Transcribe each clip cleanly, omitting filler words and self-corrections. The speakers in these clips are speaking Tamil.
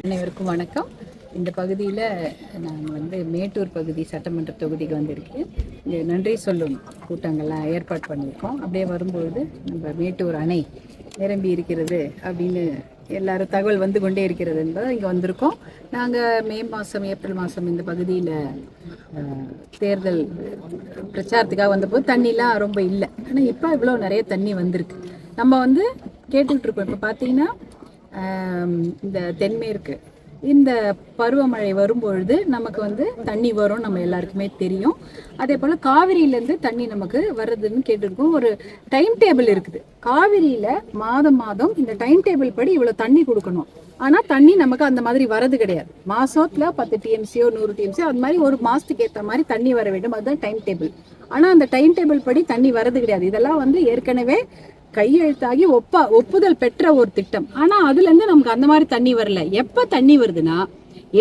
அனைவருக்கும் வணக்கம். இந்த பகுதியில் நான் மேட்டூர் பகுதி சட்டமன்ற தொகுதிக்கு வந்திருக்கேன். இங்கே நன்றி சொல்லும் கூட்டங்கள்லாம் ஏற்பாடு பண்ணியிருக்கோம். அப்படியே வரும்பொழுது நம்ம மேட்டூர் அணை நிரம்பி இருக்கிறது அப்படின்னு எல்லாரும் தகவல் வந்து கொண்டே இருக்கிறது என்பதை இங்கே வந்திருக்கோம். நாங்கள் மே மாதம் ஏப்ரல் மாதம் இந்த பகுதியில் தேர்தல் பிரச்சாரத்துக்காக வந்தபோது தண்ணிலாம் ரொம்ப இல்லை. ஆனால் இப்போ இவ்வளோ நிறைய தண்ணி வந்திருக்கு. நம்ம கேட்டுக்கிட்டு இருக்கோம். இப்போ பார்த்தீங்கன்னா இந்த தென்மேற்கு இந்த பருவமழை வரும்பொழுது நமக்கு தண்ணி வரும், நம்ம எல்லாருக்குமே தெரியும். அதே போல் காவிரியிலேருந்து தண்ணி நமக்கு வர்றதுன்னு கேட்டுருக்கோம். ஒரு டைம் டேபிள் இருக்குது காவிரியில். மாதம் மாதம் இந்த டைம் டேபிள் படி இவ்வளோ தண்ணி கொடுக்கணும். ஆனால் தண்ணி நமக்கு அந்த மாதிரி வரது கிடையாது. மாதத்தில் 10 TMCயோ 100 TMCயோ அது மாதிரி ஒரு மாதத்துக்கு ஏற்ற மாதிரி தண்ணி வர வேண்டும். அதுதான் டைம் டேபிள். ஆனால் அந்த டைம் டேபிள் படி தண்ணி வரது கிடையாது. இதெல்லாம் ஏற்கனவே கையெழுத்தாகி ஒப்புதல் பெற்ற ஒரு திட்டம். ஆனா அதுல இருந்து நமக்கு அந்த மாதிரி தண்ணி வரல. எப்ப தண்ணி வருதுன்னா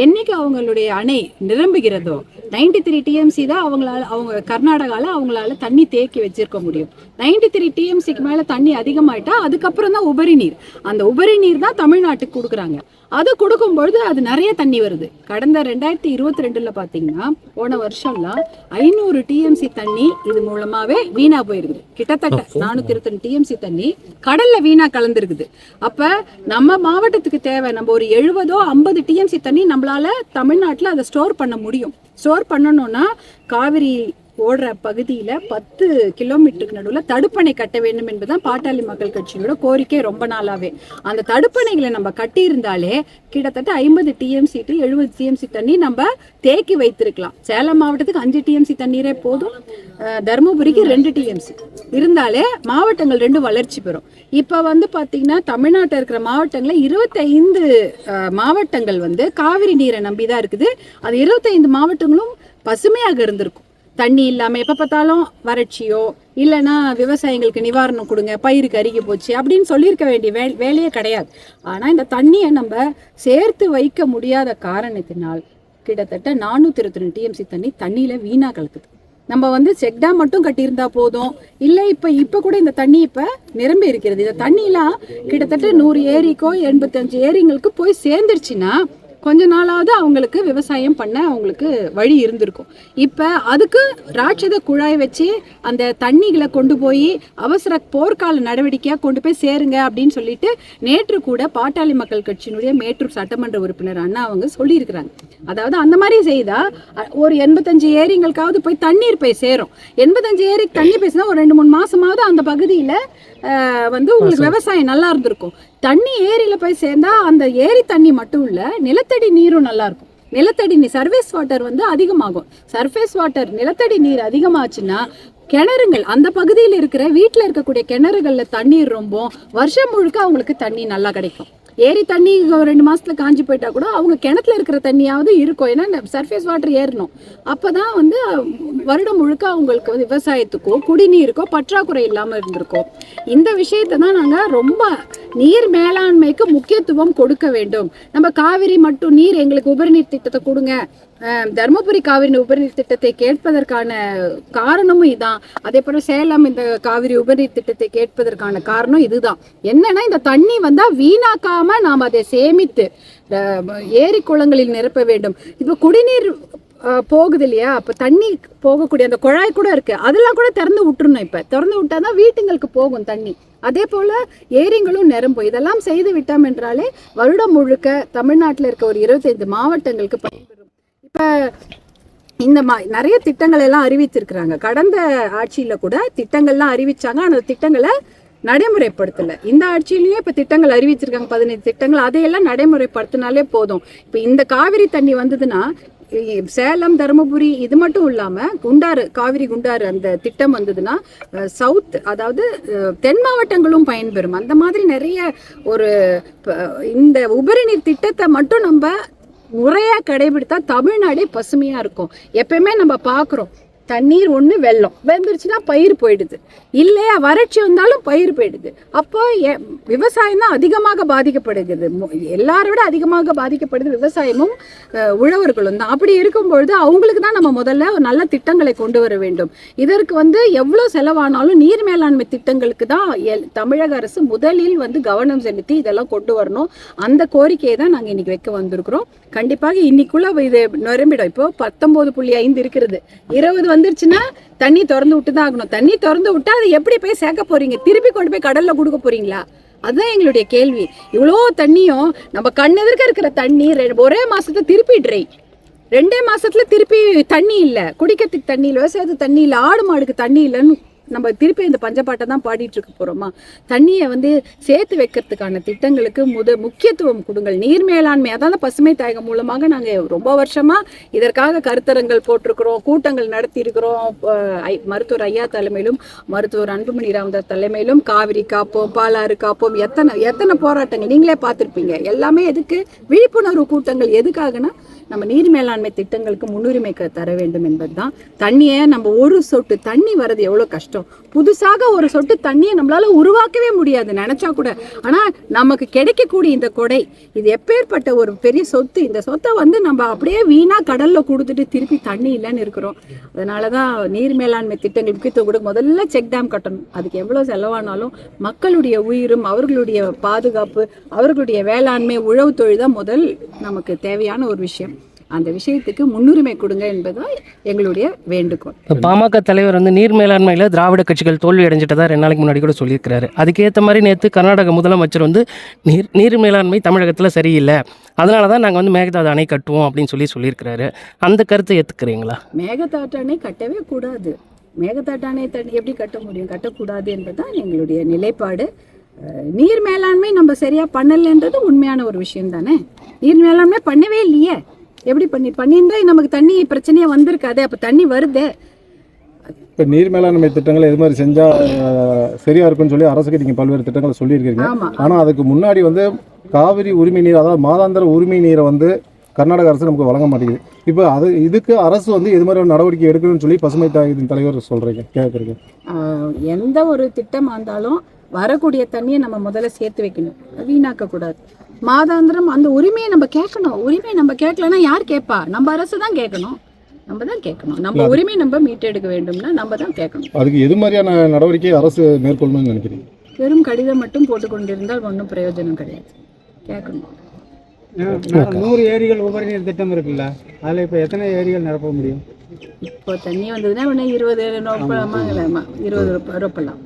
என்னைக்கு அவங்களுடைய அணை நிரம்புகிறதோ 93 TMC தான் அவங்க கர்நாடகால அவங்களால தண்ணி தேக்கி வச்சிருக்க முடியும். 93 TMCக்கு மேல தண்ணி அதிகமாயிட்டா அதுக்கப்புறம் தான் உபரி நீர். அந்த உபரி நீர் தான் தமிழ்நாட்டுக்கு கொடுக்குறாங்க. அது கொடுக்கும்பொழுது அது நிறைய தண்ணி வருது. கடந்த 2022 பாத்தீங்கன்னா போன வருஷம்லாம் 500 TMC தண்ணி இது மூலமாவே வீணா போயிருக்குது. கிட்டத்தட்ட 420 TMC தண்ணி கடல்ல வீணா கலந்துருக்குது. அப்ப நம்ம மாவட்டத்துக்கு தேவை நம்ம ஒரு 70-50 TMC தண்ணி நம்மளால தமிழ்நாட்டுல அதை ஸ்டோர் பண்ண முடியும். ஸ்டோர் பண்ணணும்னா காவிரி ஓடுற பகுதியில 10 கிலோமீட்டருக்கு நடுவில் தடுப்பணை கட்ட வேண்டும் என்பதுதான் பாட்டாளி மக்கள் கட்சியோட கோரிக்கை ரொம்ப நாளாவே. அந்த தடுப்பணைகளை நம்ம கட்டி இருந்தாலே கிட்டத்தட்ட 50 TMC to 70 TMC தண்ணி நம்ம தேக்கி வைத்திருக்கலாம். சேலம் மாவட்டத்துக்கு 5 TMC தண்ணீரே போதும். தருமபுரிக்கு 2 TMC இருந்தாலே மாவட்டங்கள் 2 வளர்ச்சி பெறும். இப்ப பாத்தீங்கன்னா தமிழ்நாட்டில் இருக்கிற மாவட்டங்கள்ல 25 மாவட்டங்கள் காவிரி நீரை நம்பிதான் இருக்குது. அது 25 மாவட்டங்களும் பசுமையாக இருந்திருக்கும். தண்ணி இல்லாம எப்ப பார்த்தாலும் வறட்சியோ இல்லைன்னா விவசாயிகளுக்கு நிவாரணம் கொடுங்க, பயிருக்கு அருகி போச்சு அப்படின்னு சொல்லியிருக்க வேண்டிய வேலையே கிடையாது. ஆனா இந்த தண்ணியை நம்ம சேர்த்து வைக்க முடியாத காரணத்தினால் கிட்டத்தட்ட 422 TMC தண்ணியில வீணா கலக்குது. நம்ம செக் டேம் மட்டும் கட்டியிருந்தா போதும். இல்லை இப்ப கூட இந்த தண்ணி இப்ப நிரம்பி இருக்கிறது. இந்த தண்ணிலாம் கிட்டத்தட்ட 100 ஏரிக்கோ 85 ஏரிங்களுக்கு போய் சேர்ந்துருச்சுன்னா கொஞ்ச நாளாவது அவங்களுக்கு விவசாயம் பண்ண அவங்களுக்கு வழி இருந்திருக்கும். இப்ப அதுக்கு ராட்சத குழாய் வச்சு அந்த தண்ணிகளை கொண்டு போய் அவசர போர்க்கால நடவடிக்கையா கொண்டு போய் சேருங்க அப்படின்னு சொல்லிட்டு நேற்று கூட பாட்டாளி மக்கள் கட்சியினுடைய மேட்டூர் சட்டமன்ற உறுப்பினர் அண்ணா அவங்க சொல்லியிருக்கிறாங்க. அதாவது அந்த மாதிரி செய்தா ஒரு 85 ஏரிங்களுக்காவது போய் தண்ணீர் போய் சேரும். 85 ஏரிக்கு தண்ணி பேசினா ஒரு 2-3 மாசமாவது அந்த பகுதியில உங்களுக்கு விவசாயம் நல்லா இருந்திருக்கும். தண்ணி ஏரியில போய் சேர்ந்தா அந்த ஏரி தண்ணி மட்டும் இல்ல, நிலத்தடி நீரும் நல்லா இருக்கும். நிலத்தடி நீர் சர்ஃபேஸ் வாட்டர் அதிகமாகும். சர்ஃபேஸ் வாட்டர் நிலத்தடி நீர் அதிகமாச்சுன்னா கிணறுகள் அந்த பகுதியில் இருக்கிற வீட்டில் இருக்கக்கூடிய கிணறுகள்ல தண்ணீர் ரொம்ப வருஷம் முழுக்க அவங்களுக்கு தண்ணி நல்லா கிடைக்கும். ஏரி தண்ணி 2 மாசத்துல காஞ்சி போயிட்டா கூட அவங்க கிணத்துல இருக்கிற தண்ணியாவது இருக்கும். ஏன்னா சர்ஃபேஸ் வாட்டர் ஏறணும். அப்பதான் வருடம் முழுக்க அவங்களுக்கு விவசாயத்துக்கோ குடிநீருக்கோ பற்றாக்குறை இல்லாம இருந்திருக்கும். இந்த விஷயத்தை தான் நாங்க ரொம்ப நீர் மேலாண்மைக்கு முக்கியத்துவம் கொடுக்க வேண்டும். நம்ம காவிரி மட்டும் நீர் எங்களுக்கு உபரிநீர் திட்டத்தை கொடுங்க, தருமபுரி காவிரி உபரிநீர் திட்டத்தை கேட்பதற்கான காரணமும் இதுதான். அதே போல சேலம் இந்த காவிரி உபரிநீர் திட்டத்தை கேட்பதற்கான காரணம் இதுதான். என்னன்னா இந்த தண்ணி வீணாக்காம நாம் அதை சேமித்து ஏரி குளங்களில் நிரப்ப வேண்டும். இப்போ குடிநீர் போகுது இல்லையா, அப்ப தண்ணி போகக்கூடிய அந்த குழாய் கூட இருக்கு, அதெல்லாம் கூட திறந்து விட்டுருணும். இப்ப திறந்து விட்டாதான் வீட்டுங்களுக்கு போகும் தண்ணி. அதே போல ஏரிங்களும் நிரம்பும். இதெல்லாம் செய்து விட்டோம் என்றாலே வருடம் முழுக்க தமிழ்நாட்டில் இருக்க ஒரு 25 மாவட்டங்களுக்கு பயன்பெறும். இப்ப இந்த நிறைய திட்டங்கள் எல்லாம் அறிவிச்சிருக்கிறாங்க. கடந்த ஆட்சியில கூட திட்டங்கள்லாம் அறிவிச்சாங்க. அந்த திட்டங்களை நடைமுறைப்படுத்தல. இந்த ஆட்சியிலேயே இப்ப திட்டங்கள் அறிவிச்சிருக்காங்க, 15 திட்டங்கள். அதையெல்லாம் நடைமுறைப்படுத்தினாலே போதும். இப்ப இந்த காவிரி தண்ணி வந்ததுன்னா சேலம் தருமபுரி இது மட்டும் இல்லாம குண்டாறு காவிரி குண்டாறு அந்த திட்டம் வந்ததுன்னா சவுத் அதாவது தென் மாவட்டங்களும் பயன்பெறும். அந்த மாதிரி நிறைய ஒரு இந்த உபரி நீர் திட்டத்தை மட்டும் நம்ம முறையாக கடைபிடித்தா தமிழ்நாடே பசுமையாக இருக்கும். எப்பயுமே நம்ம பார்க்குறோம், தண்ணீர் ஒன்று வெள்ளம் வந்துருச்சுன்னா பயிர் போயிடுது, இல்லையா வறட்சி வந்தாலும் பயிர் போயிடுது. அப்போ விவசாயம் தான் அதிகமாக பாதிக்கப்படுகிறது. எல்லாரை விட அதிகமாக பாதிக்கப்படுது விவசாயமும் உழவர்களும் தான். அப்படி இருக்கும்பொழுது அவங்களுக்கு தான் நம்ம முதல்ல நல்ல திட்டங்களை கொண்டு வர வேண்டும். இதற்கு எவ்வளோ செலவானாலும் நீர் மேலாண்மை திட்டங்களுக்கு தான் தமிழக அரசு முதலில் கவனம் செலுத்தி இதெல்லாம் கொண்டு வரணும். அந்த கோரிக்கையை தான் நாங்கள் இன்னைக்கு வைக்க வந்திருக்கிறோம். கண்டிப்பாக இன்னைக்குள்ள இது நிரம்பிடும். இப்போ 19.5 இருக்கிறது, 20 வந்துருச்சுன்னா தண்ணி திறந்து விட்டு தான் ஆகணும். தண்ணி திறந்து விட்டா அதை எப்படி போய் சேர்க்க போறீங்க? திருப்பி கொண்டு போய் கடல்ல கொடுக்க போறீங்களா? அதுதான் எங்களுடைய கேள்வி. இவ்வளோ தண்ணியும் நம்ம கண்ணெதிர்க்க இருக்கிற தண்ணி ஒரே மாசத்துல திருப்பி ட்ரை, 2 மாசத்துல திருப்பி தண்ணி இல்லை, குடிக்கிறதுக்கு தண்ணி இல்லை, விவசாயத்துக்கு தண்ணி இல்லை, ஆடு மாடுக்கு தண்ணி இல்லைன்னு நம்ம திருப்பி இந்த பஞ்சப்பாட்டை தான் பாடிட்டு இருக்க போறோமா? தண்ணியை சேர்த்து வைக்கிறதுக்கான திட்டங்களுக்கு முக்கியத்துவம் கொடுங்கள். நீர் மேலாண்மை, அதாவது பசுமை தாயகம் மூலமாக நாங்கள் ரொம்ப வருஷமா இதற்காக கருத்தரங்கள் போட்டிருக்கிறோம், கூட்டங்கள் நடத்தி இருக்கிறோம். மருத்துவர் ஐயா தலைமையிலும் மருத்துவர் அன்புமணி ராமதாஸ் தலைமையிலும் காவிரி காப்போம், பாலாறு காப்போம், எத்தனை போராட்டங்கள் நீங்களே பார்த்துருப்பீங்க. எல்லாமே எதுக்கு? விழிப்புணர்வு கூட்டங்கள். எதுக்காகனா நம்ம நீர் மேலாண்மை திட்டங்களுக்கு முன்னுரிமை தர வேண்டும் என்பது தான். தண்ணியை நம்ம ஒரு சொட்டு தண்ணி வர்றது எவ்வளோ கஷ்டம். புதுசாக ஒரு சொட்டு தண்ணியை நம்மளால உருவாக்கவே முடியாது நினைச்சா கூட. ஆனால் நமக்கு கிடைக்கக்கூடிய இந்த கொடை, இது எப்பேற்பட்ட ஒரு பெரிய சொத்து. இந்த சொத்தை நம்ம அப்படியே வீணாக கடலில் கொடுத்துட்டு திருப்பி தண்ணி இல்லைன்னு இருக்கிறோம். அதனால தான் நீர் மேலாண்மை திட்டங்கள் முக்கியத்துவம் கொடுக்க முதல்ல செக் டேம் கட்டணும். அதுக்கு எவ்வளோ செலவானாலும் மக்களுடைய உயிரும் அவர்களுடைய பாதுகாப்பு, அவர்களுடைய வேளாண்மை, உழவு தொழில் தான் முதல் நமக்கு தேவையான ஒரு விஷயம். அந்த விஷயத்துக்கு முன்னுரிமை கொடுங்க என்பதுதான் எங்களுடைய வேண்டுகோள். பாமக தலைவர் நீர் மேலாண்மையில் திராவிட கட்சிகள் தோல்வி அடைஞ்சிட்டதா 2 நாளைக்கு முன்னாடி கூட சொல்லியிருக்கிறாரு. அதுக்கேற்ற மாதிரி நேற்று கர்நாடக முதலமைச்சர் நீர் மேலாண்மை தமிழகத்தில் சரியில்லை, அதனால தான் நாங்கள் மேகதாது அணை கட்டுவோம் அப்படின்னு சொல்லியிருக்கிறாரு. அந்த கருத்தை ஏற்றுக்கிறீங்களா? மேகதாட்டு அணை கட்டவே கூடாது. மேகதாட்டு அணை எப்படி கட்ட முடியும்? கட்டக்கூடாது என்பதுதான் எங்களுடைய நிலைப்பாடு. நீர் மேலாண்மை நம்ம சரியா பண்ணலைன்றது உண்மையான ஒரு விஷயம் தானே. நீர் மேலாண்மை பண்ணவே இல்லையே. எப்படி பண்ணியிருந்தா நமக்கு தண்ணி பிரச்சனையா வந்திருக்காது. அப்ப தண்ணி வருது. இப்போ நீர் மேலாண்மை திட்டங்களை எது மாதிரி செஞ்சா சரியா இருக்குன்னு சொல்லி அரசுக்கு நீங்க பல்வேறு திட்டங்களை சொல்லியிருக்கீங்க. ஆனா அதுக்கு முன்னாடி காவிரி உரிமை நீர், அதாவது மாதாந்திர உரிமை நீரை கர்நாடக அரசு நமக்கு வழங்க மாட்டேங்குது. இப்போ இதுக்கு அரசு எது மாதிரி நடவடிக்கை எடுக்கணும்னு சொல்லி பசுமை தாயகத்தின் தலைவர் சொல்றீங்க, கேட்குறீங்க. எந்த ஒரு திட்டமாக இருந்தாலும் வரக்கூடிய தண்ணியை நம்ம முதல்ல சேர்த்து வைக்கணும், வீணாக்க கூடாது. மாதாந்திரம் அந்த உரிமையை நம்ம கேட்கணும். உரிமையை நம்ம கேட்கலன்னா யார் கேட்பா? நம்ம அரசு தான் கேட்கணும். நம்ம தான் கேட்கணும். நம்ம உரிமை நம்ம மீட்டெடுக்க வேண்டும்னா நம்ம தான் கேட்கணும். அதுக்கு எது மாதிரியான நடவடிக்கை அரசு மேற்கொள்ளணும்னு நினைக்கிறீங்க? வெறும் கடிதம் மட்டும் போட்டுக்கொண்டிருந்தால் ஒன்றும் பிரயோஜனம் கிடையாது. கேட்கணும். 100 ஏரிகள் உபரி நீர் திட்டம் இருக்குல்ல, அதில் இப்போ எத்தனை ஏரிகள் நிரப்ப முடியும்? இப்போ தண்ணி வந்ததுன்னா உடனே 20 ரொப்பலாம்.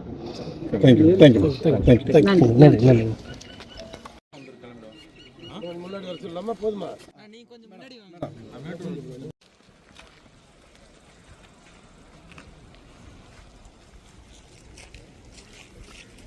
முன்னாடி வருஷம் இல்லாமல் போதுமா?